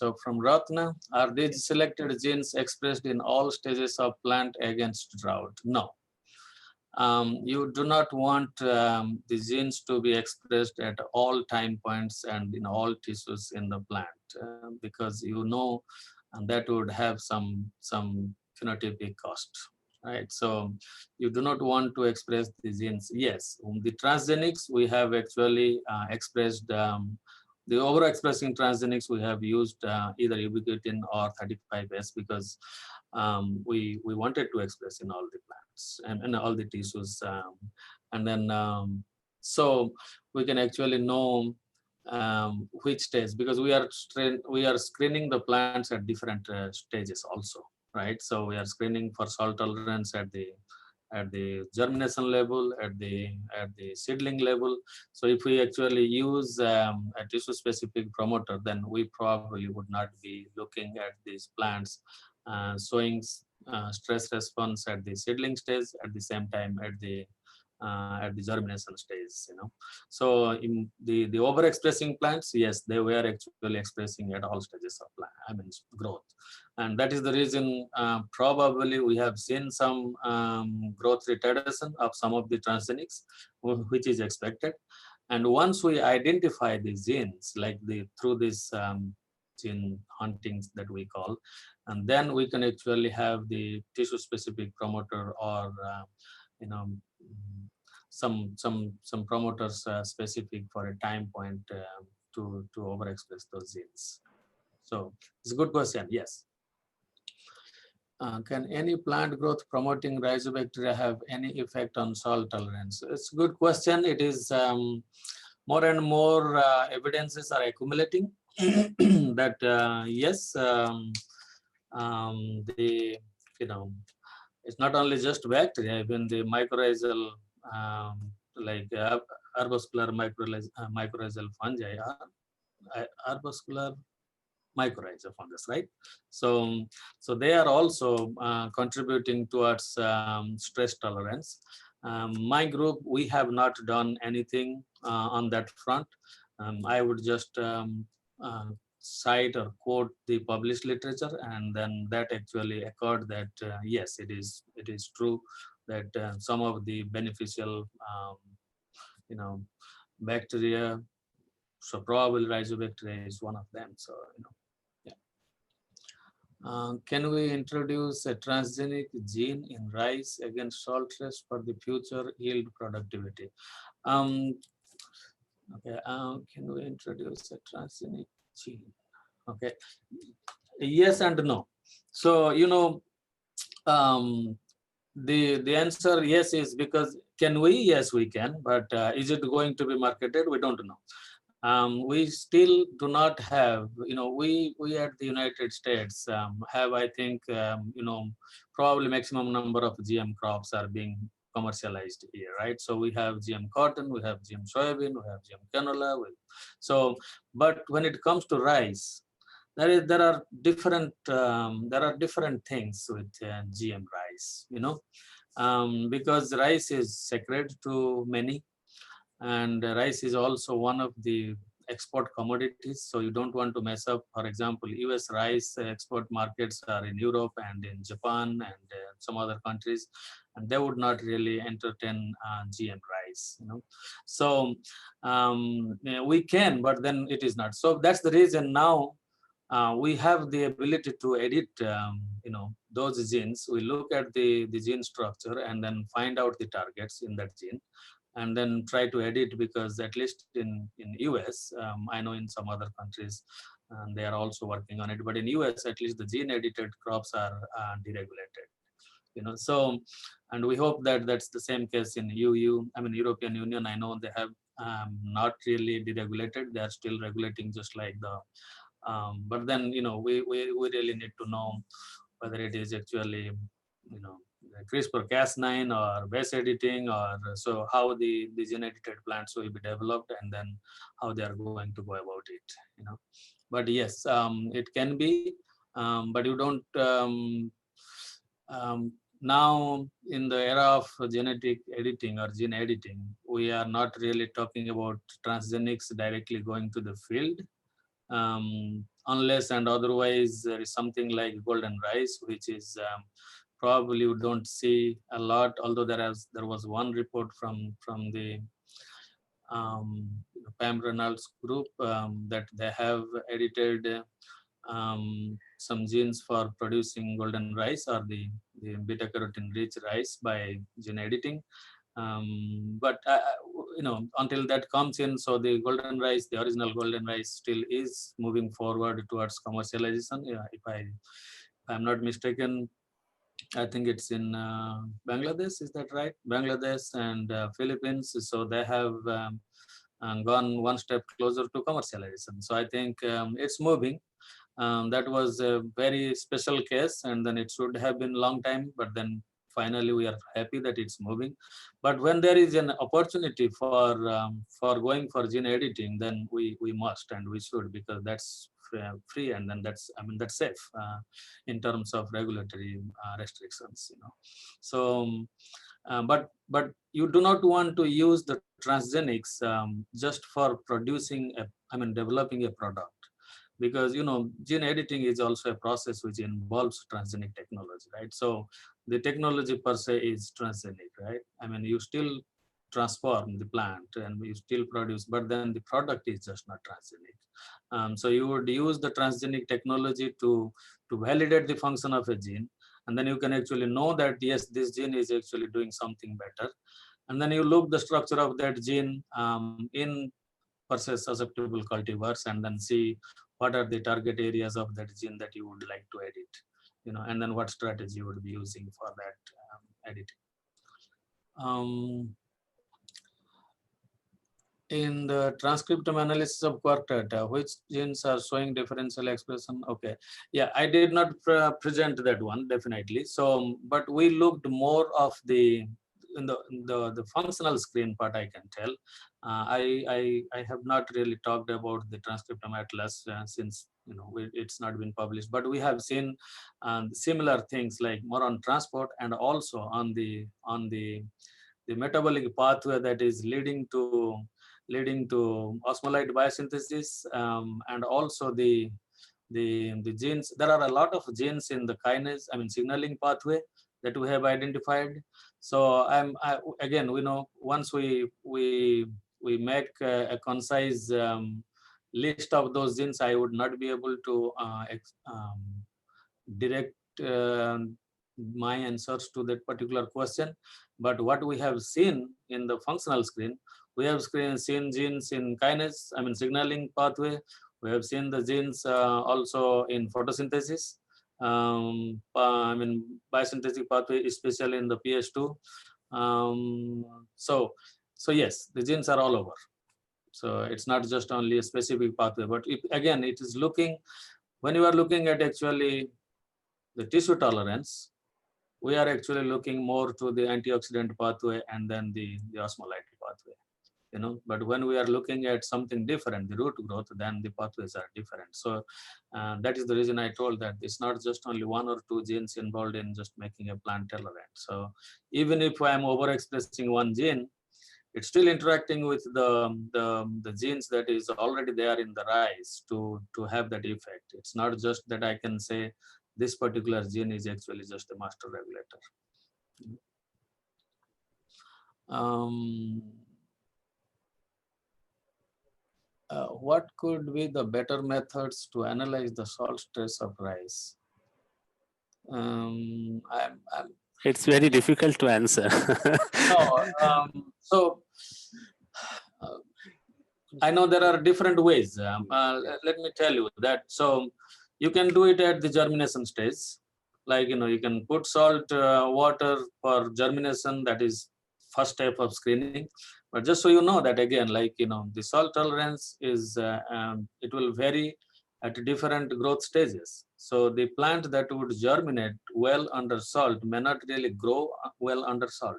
So from Ratna, are these selected genes expressed in all stages of plant against drought? No. You do not want the genes to be expressed at all time points and in all tissues in the plant because you know that would have some phenotypic cost, right? So you do not want to express the genes. Yes, the transgenics we have actually expressed. The overexpressing transgenics we have used either ubiquitin or 35S because we wanted to express in all the plants and all the tissues, and then so we can actually know which stage, because we are screening the plants at different stages also, right? So we are screening for salt tolerance at the germination level, at the seedling level. So if we actually use a tissue specific promoter, then we probably would not be looking at these plants showing stress response at the seedling stage at the same time at the germination stage, you know. So in the overexpressing plants, yes, they were actually expressing at all stages of plant, I mean growth, and that is the reason probably we have seen some growth retardation of some of the transgenics, which is expected. And once we identify the genes, like through this gene huntings that we call, and then we can actually have the tissue specific promoter or you know, some promoters specific for a time point to overexpress those genes. So it's a good question. Yes. Can any plant growth promoting rhizobacteria have any effect on salt tolerance? It's a good question. It is more and more evidences are accumulating that yes, the it's not only just bacteria, even the mycorrhizal like arbuscular mycorrhizal fungi are arbuscular mycorrhizal fungus, right? So they are also contributing towards stress tolerance. My group, we have not done anything on that front. I would just cite or quote the published literature, and then that actually occurred that yes, it is true that some of the beneficial bacteria, so probably rhizobacteria is one of them. So can we introduce a transgenic gene in rice against salt stress for the future yield productivity? Okay, can we introduce a transgenic gene? Okay, yes and no. So the answer yes is because can we? Yes, we can, but is it going to be marketed? We don't know. We still do not have, we at the United States have, I think, probably maximum number of GM crops are being commercialized here, right? So we have GM cotton, we have GM soybean, we have GM canola. So, but when it comes to rice, there are different things with GM rice, because rice is sacred to many. And rice is also one of the export commodities, so you don't want to mess up. For example, US rice export markets are in Europe and in Japan and some other countries, and they would not really entertain GM rice, So we can, but then it is not. So that's the reason now we have the ability to edit those genes. We look at the gene structure and then find out the targets in that gene, and then try to edit, because at least in US, I know in some other countries they are also working on it, but in US at least the gene edited crops are deregulated, so, and we hope that that's the same case in European Union. I know they have not really deregulated, they are still regulating just like the but then we really need to know whether it is actually CRISPR-Cas9 or base editing, or so how the gene edited plants will be developed, and then how they are going to go about it, But yes, it can be, but you don't now in the era of genetic editing or gene editing, we are not really talking about transgenics directly going to the field unless and otherwise there is something like golden rice, which is probably you don't see a lot, although there was one report from the Pam Reynolds group that they have edited some genes for producing golden rice or the beta carotene rich rice by gene editing. But until that comes in, so the golden rice, the original golden rice, still is moving forward towards commercialization. Yeah, if I'm not mistaken, I think it's in Bangladesh. Is that right? Bangladesh and Philippines. So they have gone one step closer to commercialization. So I think it's moving. That was a very special case, and then it should have been long time, but then finally we are happy that it's moving. But when there is an opportunity for going for gene editing, then we must and we should, because that's free, and then that's safe in terms of regulatory restrictions, So but you do not want to use the transgenics just for producing developing a product, because gene editing is also a process which involves transgenic technology, right? So the technology per se is transgenic, right? You still transform the plant and you still produce, but then the product is just not transgenic. So you would use the transgenic technology to validate the function of a gene, and then you can actually know that yes, this gene is actually doing something better, and then you look the structure of that gene in susceptible cultivars, and then see what are the target areas of that gene that you would like to edit, and then what strategy you would be using for that editing. In the transcriptome analysis of quartet, which genes are showing differential expression? Okay, yeah, I did not present that one, definitely. So, but we looked more of the functional screen part, I can tell. I have not really talked about the transcriptome atlas since it's not been published, but we have seen similar things like more on transport and also on the metabolic pathway that is leading to osmolyte biosynthesis, and also the genes. There are a lot of genes in the kinase, signaling pathway that we have identified. So again, once we make a concise list of those genes, I would not be able to direct my answers to that particular question. But what we have seen in the functional screen, we have seen genes in kinase, signaling pathway. We have seen the genes also in photosynthesis. Biosynthetic pathway, especially in the PS2. So yes, the genes are all over. So it's not just only a specific pathway, but again, it is looking, when you are looking at actually the tissue tolerance, we are actually looking more to the antioxidant pathway and then the osmolyte pathway, but when we are looking at something different, the root growth, then the pathways are different. So that is the reason I told that it's not just only one or two genes involved in just making a plant tolerant. So even if I am overexpressing one gene, it's still interacting with the genes that is already there in the rice to have that effect. It's not just that I can say this particular gene is actually just a master regulator. What could be the better methods to analyze the salt stress of rice? It's very difficult to answer. No, I know there are different ways. Let me tell you that. So you can do it at the germination stage. Like, you can put salt water for germination. That is first step of screening. But just so you know that, again, like, the salt tolerance is, it will vary at different growth stages. So the plant that would germinate well under salt may not really grow well under salt.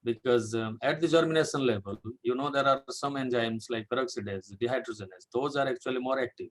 Because at the germination level, there are some enzymes like peroxidase, dehydrogenase. Those are actually more active.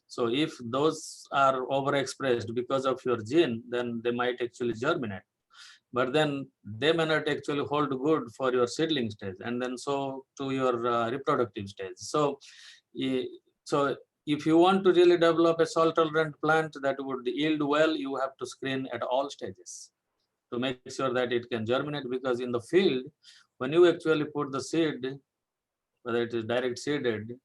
So if those are overexpressed because of your gene, then they might actually germinate. But then they may not actually hold good for your seedling stage, and then so to your reproductive stage. So if you want to really develop a salt tolerant plant that would yield well, you have to screen at all stages to make sure that it can germinate, because in the field, when you actually put the seed, whether it is direct seeded,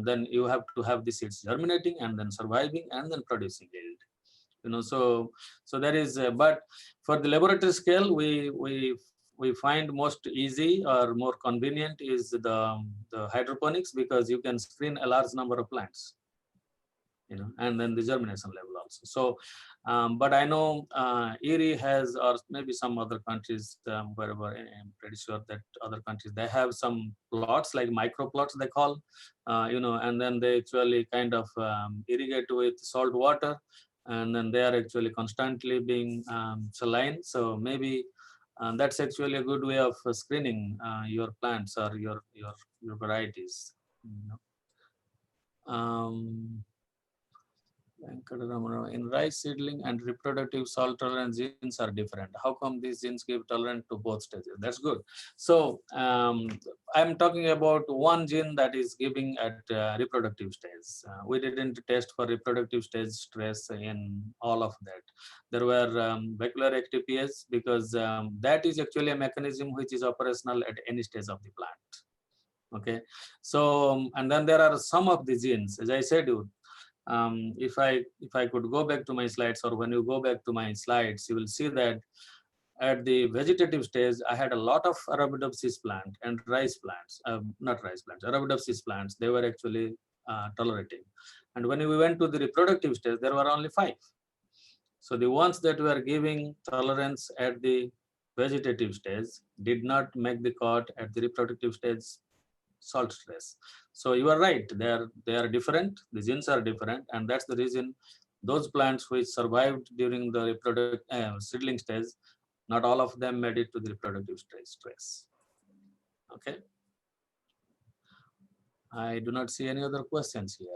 then you have to have the seeds germinating and then surviving and then producing yield. So there is, but for the laboratory scale, we find most easy or more convenient is the hydroponics, because you can screen a large number of plants, and then the germination level also. So, but I know IRRI has, or maybe some other countries, wherever I'm pretty sure that other countries, they have some plots like micro plots they call, and then they actually kind of irrigate with salt water, and then they are actually constantly being saline. So maybe that's actually a good way of screening your plants or your varieties. In rice seedling and reproductive salt tolerant genes are different. How come these genes give tolerance to both stages? That's good. So I'm talking about one gene that is giving at reproductive stage. We didn't test for reproductive stage stress in all of that. There were vacuolar ectypias, because that is actually a mechanism which is operational at any stage of the plant. Okay, so and then there are some of the genes, as I said, if I could go back to my slides, or when you go back to my slides, you will see that at the vegetative stage, I had a lot of Arabidopsis plant and rice plants, not rice plants, Arabidopsis plants. They were actually tolerating. And when we went to the reproductive stage, there were only 5. So the ones that were giving tolerance at the vegetative stage did not make the cut at the reproductive stage salt stress. So you are right, they are different, the genes are different, and that's the reason those plants which survived during the seedling stage, not all of them made it to the reproductive stage stress. Okay, I do not see any other questions here.